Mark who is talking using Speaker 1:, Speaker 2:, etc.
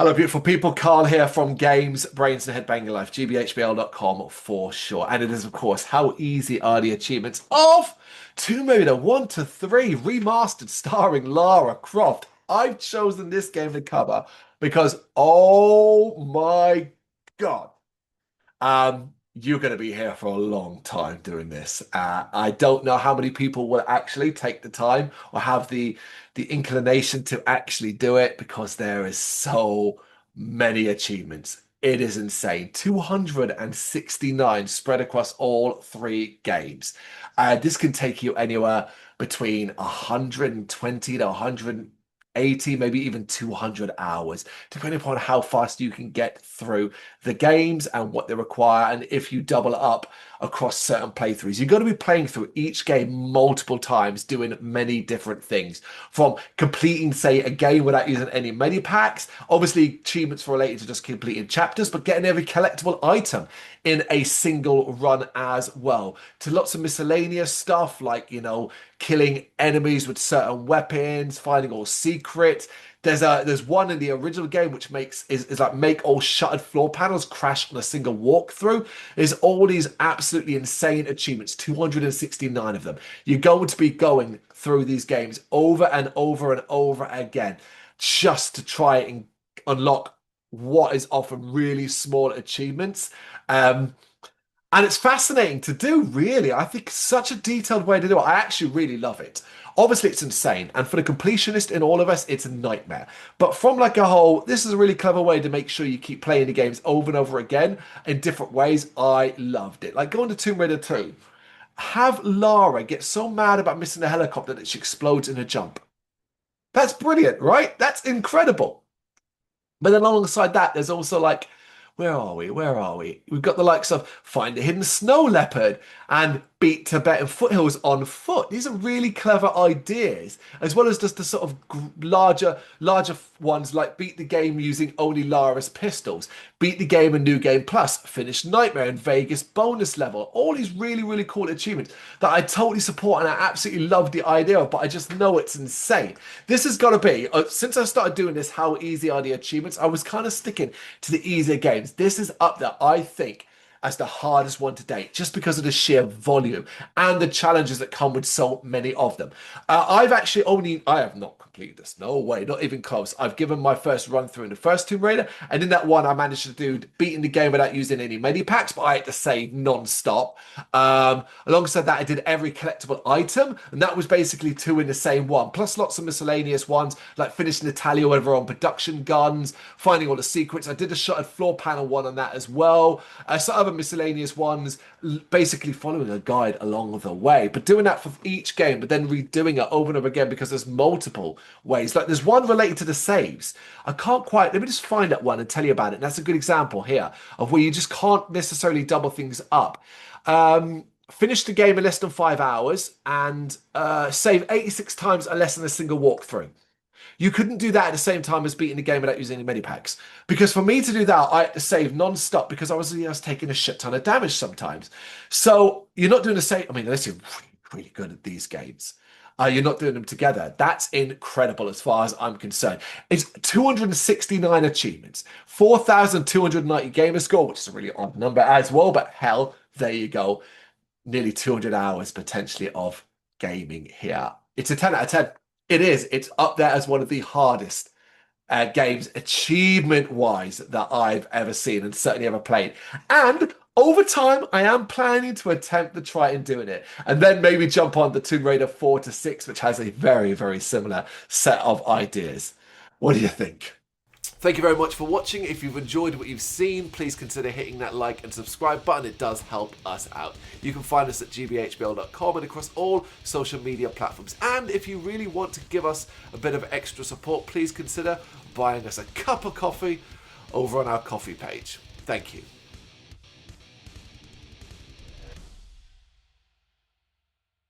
Speaker 1: Hello, beautiful people. Carl here from Games, Brains and Headbanging Life, gbhbl.com for short. And it is, of course, how easy are the achievements of Tomb Raider 1 to 3 Remastered starring Lara Croft. I've chosen this game to cover because, oh my God, you're going to be here for a long time doing this. I don't know how many people will actually take the time or have the inclination to actually do it because there is so many achievements. It is insane. 269 spread across all three games. This can take you anywhere between 120 to 180, maybe even 200 hours, depending upon how fast you can get through the games and what they require. And if you double up across certain playthroughs, you're going to be playing through each game multiple times, doing many different things, from completing, say, a game without using any mini packs, obviously achievements related to just completing chapters, but getting every collectible item in a single run as well, to lots of miscellaneous stuff like, killing enemies with certain weapons, finding all secrets. There's one in the original game which is like make all shuttered floor panels crash on a single walkthrough. There's all these absolutely insane achievements, 269 of them. You're going to be going through these games over and over and over again just to try and unlock what is often really small achievements. And it's fascinating to do, really. I think it's such a detailed way to do it. I actually really love it. Obviously, it's insane. And for the completionist in all of us, it's a nightmare. But from like a whole, this is a really clever way to make sure you keep playing the games over and over again in different ways. I loved it. Like going to Tomb Raider 2. Have Lara get so mad about missing the helicopter that she explodes in a jump. That's brilliant, right? That's incredible. But then alongside that, there's also like, where are we? Where are we? We've got the likes of Find a Hidden Snow Leopard and beat Tibetan foothills on foot. These are really clever ideas, as well as just the sort of larger ones like beat the game using only Lara's pistols, beat the game in New Game Plus, finish Nightmare in Vegas bonus level. All these really, really cool achievements that I totally support and I absolutely love the idea of, but I just know it's insane. This has got to be, since I started doing this, how easy are the achievements? I was kind of sticking to the easier games. This is up there, I think, as the hardest one to date, just because of the sheer volume and the challenges that come with so many of them. I have not completed this. No way, not even close. I've given my first run through in the first Tomb Raider, and in that one, I managed to do beating the game without using any mini packs, but I had to save non-stop. Alongside that, I did every collectible item, and that was basically two in the same one, plus lots of miscellaneous ones, like finishing Natalia over on production guns, finding all the secrets. I did a shuttered floor panel one on that as well. Some other miscellaneous ones, basically following a guide along the way, but doing that for each game, but then redoing it over and over again because there's multiple ways. Like there's one related to the saves. I can't quite, let me just find that one and tell you about it. And that's a good example here of where you just can't necessarily double things up. Finish the game in less than 5 hours and save 86 times or less than a single walkthrough. You couldn't do that at the same time as beating the game without using any mini packs. Because for me to do that, I had to save non-stop because I was taking a shit ton of damage sometimes. So you're not doing the same. I mean, unless you're really, really good at these games, you're not doing them together. That's incredible as far as I'm concerned. It's 269 achievements, 4,290 gamer score, which is a really odd number as well. But hell, there you go. Nearly 200 hours potentially of gaming here. It's a 10 out of 10. It is. It's up there as one of the hardest games achievement-wise that I've ever seen and certainly ever played. And over time, I am planning to attempt to try and doing it. And then maybe jump on the Tomb Raider 4 to 6, which has a very, very similar set of ideas. What do you think? Thank you very much for watching. If you've enjoyed what you've seen, please consider hitting that like and subscribe button. It does help us out. You can find us at gbhbl.com and across all social media platforms. And if you really want to give us a bit of extra support, please consider buying us a cup of coffee over on our coffee page. Thank you.